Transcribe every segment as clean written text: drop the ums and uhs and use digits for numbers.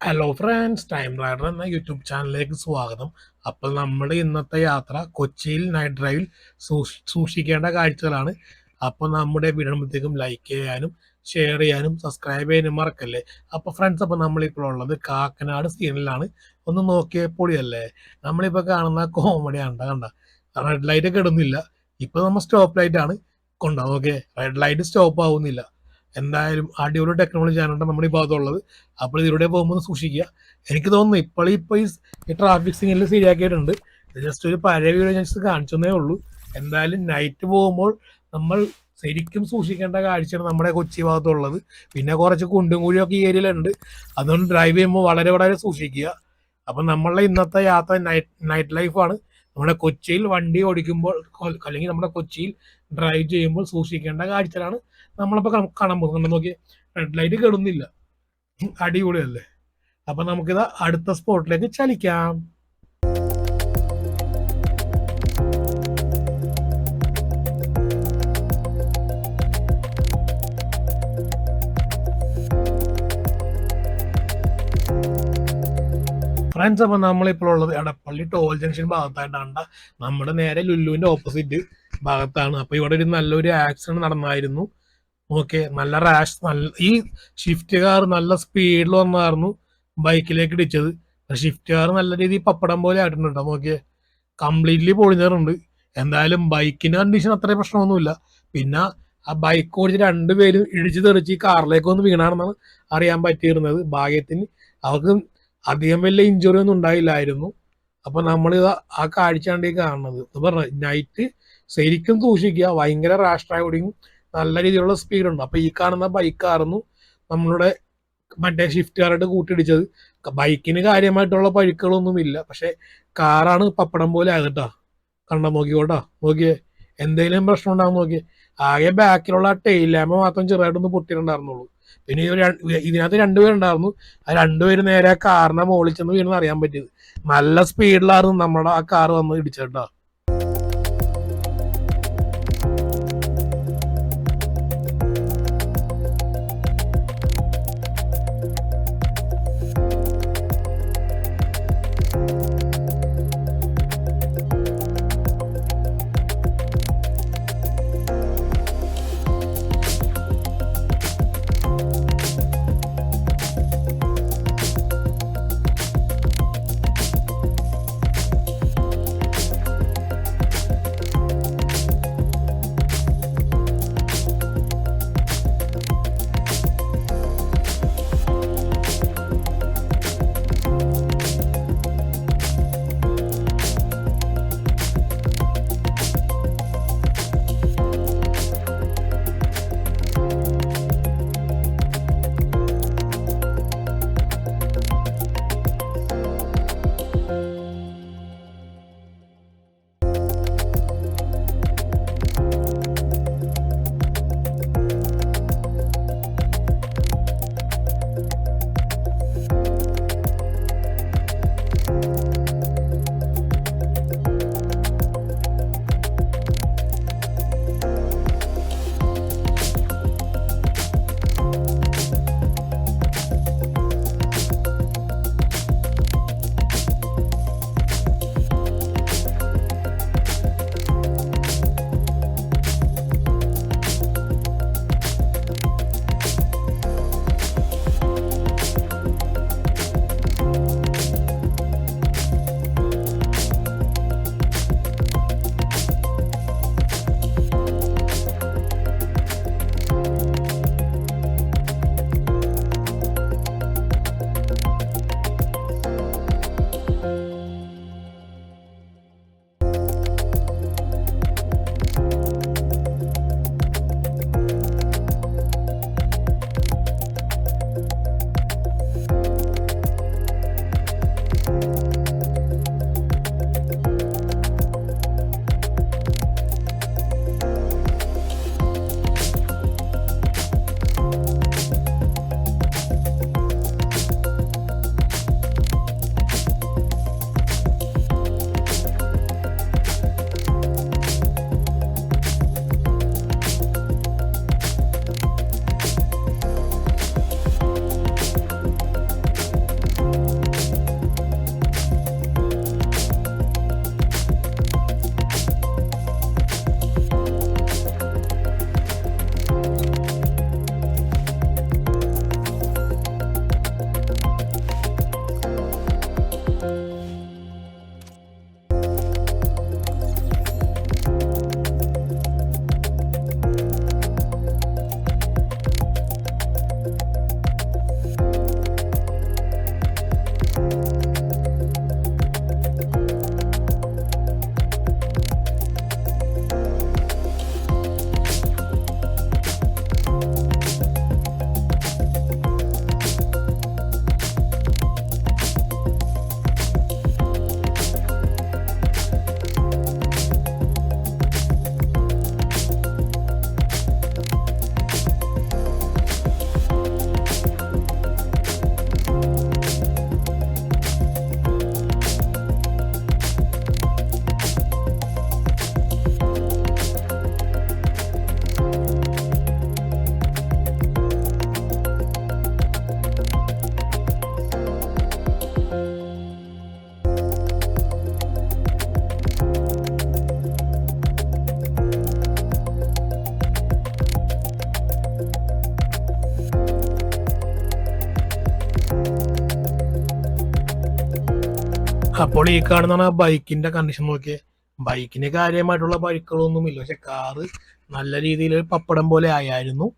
Hello friends, time rider എന്ന YouTube ചാനലിലേക്ക് സ്വാഗതം. അപ്പോൾ നമ്മുടെ ഇന്നത്തെ യാത്ര കൊച്ചിയിൽ നൈറ്റ് ഡ്രൈവിൽ സൂക്ഷിക്കേണ്ട കാഴ്ചകളാണ്. അപ്പോൾ നമ്മുടെ വീടുമ്പോഴത്തേക്കും ലൈക്ക് ചെയ്യാനും ഷെയർ ചെയ്യാനും സബ്സ്ക്രൈബ് ചെയ്യാനും മറക്കല്ലേ. അപ്പോൾ ഫ്രണ്ട്സ്, അപ്പോൾ നമ്മളിപ്പോൾ ഉള്ളത് കാക്കനാട് സീനിലാണ്. ഒന്ന് നോക്കിയാൽ പൊളിയല്ലേ. നമ്മളിപ്പോൾ കാണുന്ന കോമഡിയാണ് കണ്ട. റെഡ് ലൈറ്റ് ഒക്കെ ഇടുന്നില്ല. ഇപ്പോൾ നമ്മൾ സ്റ്റോപ്പ് ലൈറ്റ് ആണ് കൊണ്ടാ. ഓക്കെ, റെഡ് ലൈറ്റ് സ്റ്റോപ്പ് ആവുന്നില്ല. എന്തായാലും അടിപൊളി ടെക്നോളജിയാണ് നമ്മുടെ ഈ ഭാഗത്തുള്ളത്. അപ്പോൾ ഇതിലൂടെ പോകുമ്പോൾ സൂക്ഷിക്കുക. എനിക്ക് തോന്നുന്നു ഇപ്പോൾ ഈ ട്രാഫിക് സിഗ്നൽ ശരിയാക്കിയിട്ടുണ്ട്. ഇത് ജസ്റ്റ് ഒരു പഴയ വീഡിയോ ഞാൻ ജസ്റ്റ് കാണിച്ചതേ ഉള്ളൂ. എന്തായാലും നൈറ്റ് പോകുമ്പോൾ നമ്മൾ ശരിക്കും സൂക്ഷിക്കേണ്ട കാഴ്ചയാണ് നമ്മുടെ കൊച്ചി ഭാഗത്തുള്ളത്. പിന്നെ കുറച്ച് കുണ്ടും കുഴിയൊക്കെ ഈ ഏരിയയിലുണ്ട്. അതുകൊണ്ട് ഡ്രൈവ് ചെയ്യുമ്പോൾ വളരെ വളരെ സൂക്ഷിക്കുക. അപ്പം നമ്മളുടെ ഇന്നത്തെ യാത്ര നൈറ്റ് ലൈഫാണ്. നമ്മുടെ കൊച്ചിയിൽ വണ്ടി ഓടിക്കുമ്പോൾ അല്ലെങ്കിൽ നമ്മുടെ കൊച്ചിയിൽ ഡ്രൈവ് ചെയ്യുമ്പോൾ സൂക്ഷിക്കേണ്ട കാഴ്ചകളാണ് നമ്മളിപ്പോൾ കാണാൻ പോകുന്നത്. നോക്കി, റെഡ് ലൈറ്റ് കെടുന്നില്ല. അടിപൊളിയല്ലേ. അപ്പം നമുക്കിത് അടുത്ത സ്പോട്ടിലേക്ക് ചലിക്കാം. ഫ്രണ്ട്സ്, അപ്പം നമ്മളിപ്പോൾ ഉള്ളത് എടപ്പള്ളി ടോൾ ജംഗ്ഷൻ ഭാഗത്തായിട്ടാണ്. നമ്മുടെ നേരെ ലുലുവിൻ്റെ ഓപ്പോസിറ്റ് ഭാഗത്താണ്. അപ്പോൾ ഇവിടെ ഒരു നല്ലൊരു ആക്സിഡന്റ് നടന്നായിരുന്നു. ഓക്കെ, ഈ ഷിഫ്റ്റ് കാർ നല്ല സ്പീഡിൽ വന്നായിരുന്നു ബൈക്കിലേക്ക് ഇടിച്ചത്. ഷിഫ്റ്റ് കാർ നല്ല രീതിയിൽ പപ്പടം പോലെ ആയിട്ടുണ്ട്. നോക്കിയേ, കംപ്ലീറ്റ്ലി പൊളിഞ്ഞിട്ടുണ്ട്. എന്തായാലും ബൈക്കിന്റെ കണ്ടീഷൻ അത്ര പ്രശ്നമൊന്നുമില്ല. പിന്നെ ആ ബൈക്ക് ഓടിച്ച് രണ്ടുപേരും ഇടിച്ച് തെറിച്ച് ഈ കാറിലേക്ക് ഒന്ന് വീണാണെന്നാണ് അറിയാൻ പറ്റിയിരുന്നത്. ഭാഗ്യത്തിന് അവർക്ക് അധികം വലിയ ഇഞ്ചുറി ഒന്നും ഉണ്ടായില്ലായിരുന്നു. അപ്പൊ നമ്മൾ ആ കാഴ്ചയാണ് ഈ കാണുന്നത്. പറഞ്ഞ നൈറ്റ് ശരിക്കും സൂക്ഷിക്കുക. ഭയങ്കര റാഷ് ഡ്രൈവിംഗ്, നല്ല രീതിയിലുള്ള സ്പീഡുണ്ട്. അപ്പൊ ഈ കാണുന്ന ബൈക്കായിരുന്നു നമ്മളുടെ മറ്റേ ഷിഫ്റ്റ് കാറായിട്ട് കൂട്ടിയിടിച്ചത്. ബൈക്കിന് കാര്യമായിട്ടുള്ള പഴുക്കുകളൊന്നുമില്ല. പക്ഷെ കാറാണ് പപ്പടം പോലെ ആകട്ടാ. കണ്ട, നോക്കിക്കോട്ടാ. നോക്കിയേ, എന്തെങ്കിലും പ്രശ്നം ഉണ്ടാകും. നോക്കിയേ, ആകെ ബാക്കിലുള്ള ടെയിൽ ലാമ്പ് മാത്രം ചെറുതായിട്ടൊന്ന് പൊട്ടിയിട്ടുണ്ടായിരുന്നുള്ളൂ. പിന്നെ ഇതിനകത്ത് രണ്ടുപേരുണ്ടായിരുന്നു. ആ രണ്ടുപേരും നേരെ കാറിനെ മുകളിൽ ചെന്ന് വീണെന്ന് അറിയാൻ പറ്റിയത്. നല്ല സ്പീഡിലായിരുന്നു നമ്മുടെ ആ കാർ വന്ന് ഇടിച്ചേട്ടാ. അപ്പോൾ ഈ കാണുന്ന ബൈക്കിന്റെ കണ്ടീഷൻ നോക്കിയേ, ബൈക്കിന് കാര്യമായിട്ടുള്ള പരിക്കുകളൊന്നുമില്ല, പക്ഷെ കാറ് നല്ല രീതിയിൽ പപ്പടം പോലെ ആയായിരുന്നു.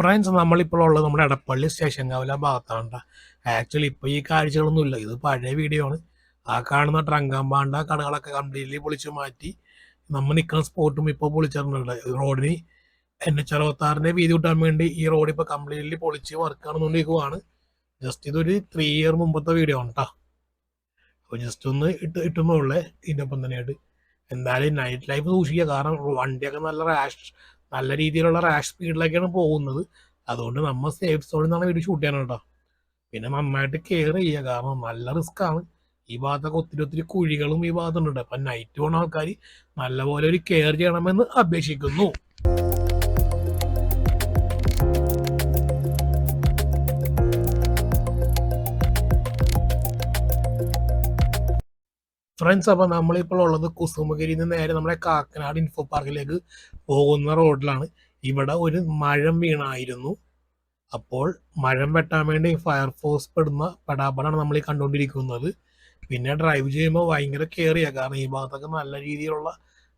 ഫ്രണ്ട്സ്, നമ്മളിപ്പോൾ ഉള്ളത് നമ്മുടെ എടപ്പള്ളി സ്റ്റേഷൻ കാവല ഭാഗത്താണ്. ആക്ച്വലി ഇപ്പോൾ ഈ കാഴ്ചകളൊന്നുമില്ല, ഇത് പഴയ വീഡിയോ ആണ്. ആ കാണുന്ന ട്രങ്കാമ്പാണ്ട കടകളൊക്കെ കംപ്ലീറ്റ്ലി പൊളിച്ചു മാറ്റി നമ്മൾ നിൽക്കുന്ന സ്പോട്ടും ഇപ്പോൾ പൊളിച്ചിട്ടുണ്ട്. റോഡിന് NH-66 വീതി കൂട്ടാൻ വേണ്ടി ഈ റോഡ് ഇപ്പോൾ കംപ്ലീറ്റ്ലി പൊളിച്ച് വർക്ക് നടന്നുകൊണ്ടിരിക്കുവാണ്. ജസ്റ്റ് ഇതൊരു 3 ഇയർ മുമ്പത്തെ വീഡിയോ ആണ് കേട്ടോ. അപ്പോൾ ജസ്റ്റ് ഒന്ന് ഇട്ടുന്നുള്ളേ ഇതിനൊപ്പം തന്നെയായിട്ട്. എന്തായാലും നൈറ്റ് ലൈഫ് സൂക്ഷിക്കുക, കാരണം വണ്ടിയൊക്കെ നല്ല രീതിയിലുള്ള റാഷ് സ്പീഡിലേക്കാണ് പോകുന്നത്. അതുകൊണ്ട് നമ്മൾ സേഫ് സോണിൽ നിന്നാണ് വീഡിയോ ഷൂട്ട് ചെയ്യണം കേട്ടോ. പിന്നെ നന്നായിട്ട് കെയർ ചെയ്യുക, കാരണം നല്ല റിസ്ക് ആണ്. ഈ ഭാഗത്തൊക്കെ ഒത്തിരി കുഴികളും ഈ ഭാഗത്തുണ്ട്. അപ്പം നൈറ്റ് പോകുന്ന ആൾക്കാർ നല്ലപോലെ ഒരു കെയർ ചെയ്യണമെന്ന് അപേക്ഷിക്കുന്നു. ഫ്രണ്ട്സ്, അപ്പോൾ നമ്മളിപ്പോൾ ഉള്ളത് കുസുമഗിരിയിൽ നിന്ന് നേരെ നമ്മുടെ കാക്കനാട് ഇൻഫോ പാർക്കിലേക്ക് പോകുന്ന റോഡിലാണ്. ഇവിടെ ഒരു മരം വീണായിരുന്നു. അപ്പോൾ മരം വെട്ടാൻ വേണ്ടി ഫയർഫോഴ്സ് പെടുന്ന പെടാപ്പാടാണ് നമ്മൾ ഈ കണ്ടുകൊണ്ടിരിക്കുന്നത്. പിന്നെ ഡ്രൈവ് ചെയ്യുമ്പോൾ ഭയങ്കര കെയർ ചെയ്യുക, കാരണം ഈ ഭാഗത്തൊക്കെ നല്ല രീതിയിലുള്ള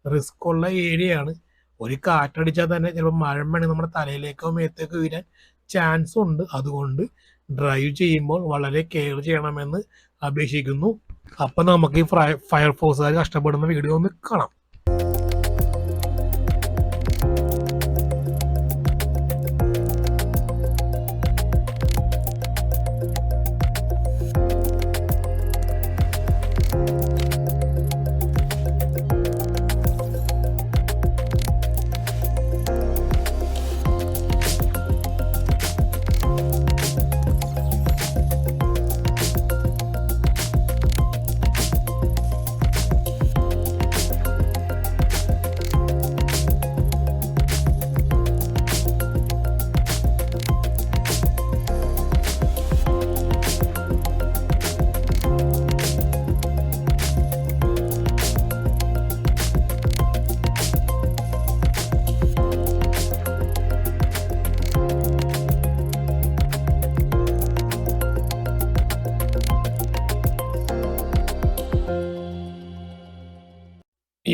റിസ്ക് ഉള്ള ഏരിയയാണ്. ഒരു കാറ്റടിച്ചാൽ തന്നെ ചിലപ്പോൾ മരം വേണമെങ്കിൽ നമ്മുടെ തലയിലേക്കോ മേത്തേക്കോ വീഴാൻ ചാൻസ് ഉണ്ട്. അതുകൊണ്ട് ഡ്രൈവ് ചെയ്യുമ്പോൾ വളരെ കെയർ ചെയ്യണമെന്ന് അപേക്ഷിക്കുന്നു. അപ്പം നമുക്ക് ഈ ഫയർഫോഴ്സുകാർ കഷ്ടപ്പെടുന്ന വീഡിയോ ഒന്ന് കാണാം.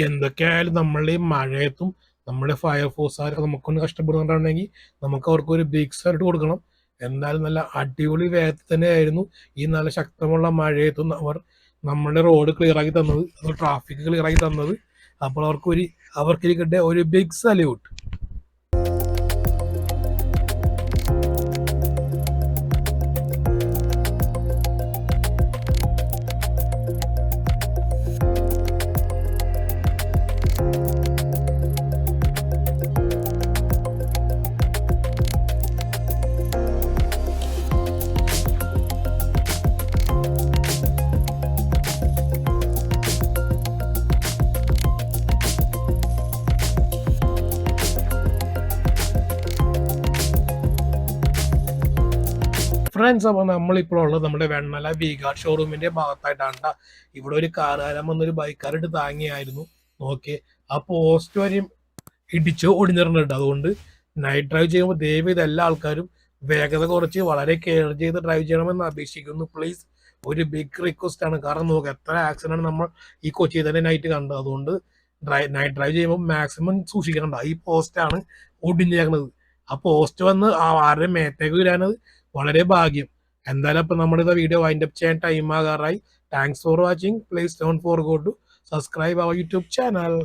എന്തൊക്കെയായാലും നമ്മളുടെ ഈ മഴയത്തും നമ്മുടെ ഫയർഫോഴ്സുകാരൊക്കെ നമുക്കൊന്ന് കഷ്ടപ്പെടുന്നുണ്ടെങ്കിൽ നമുക്ക് അവർക്ക് ഒരു ബിഗ് സല്യൂട്ട് കൊടുക്കണം. എന്തായാലും നല്ല അടിപൊളി വേഗത്തിൽ തന്നെയായിരുന്നു ഈ നല്ല ശക്തമുള്ള മഴയത്തും അവർ നമ്മുടെ റോഡ് ക്ലിയർ ആക്കി തന്നത്, ട്രാഫിക് ക്ലിയർ ആക്കി തന്നത്. അപ്പോൾ അവർക്കിരിക്കട്ടെ ഒരു ബിഗ് സല്യൂട്ട്. ഫ്രണ്ട്സ്, അപ്പോൾ നമ്മളിപ്പോൾ ഉള്ളത് നമ്മുടെ വെണ്ണല ബീഗാർഡ് ഷോറൂമിന്റെ ഭാഗത്തായിട്ടാണ്. ഇവിടെ ഒരു കാറുകാരൻ വന്നൊരു ബൈക്കാരായിട്ട് താങ്ങിയായിരുന്നു. നോക്കി ആ പോസ്റ്റ് വരെയും ഇടിച്ച് ഒടിഞ്ഞിട്ടുണ്ട്. അതുകൊണ്ട് നൈറ്റ് ഡ്രൈവ് ചെയ്യുമ്പോൾ ദയവ് ചെയ്ത് എല്ലാ ആൾക്കാരും വേഗത കുറച്ച് വളരെ കെയർ ചെയ്ത് ഡ്രൈവ് ചെയ്യണമെന്ന് അപേക്ഷിക്കുന്നു. പ്ലീസ്, ഒരു ബിഗ് റിക്വസ്റ്റ് ആണ്. കാരണം നോക്കുക എത്ര ആക്സിഡന്റ് നമ്മൾ ഈ കൊച്ചിയിൽ തന്നെ നൈറ്റ് കണ്ടത്. അതുകൊണ്ട് നൈറ്റ് ഡ്രൈവ് ചെയ്യുമ്പോൾ മാക്സിമം സൂക്ഷിക്കണ്ട. ഈ പോസ്റ്റാണ് ഒടിഞ്ഞേക്കുന്നത്. ആ പോസ്റ്റ് വന്ന് ആരുടെ മേത്തേക്ക് വരാനത് വളരെ ഭാഗ്യം. എന്തായാലും അപ്പം നമ്മുടെ വീഡിയോ വൈൻഡ് അപ്പ് ചെയ്യാൻ ടൈം ആകാറായി. Thanks for watching. Please don't forget to subscribe our YouTube channel.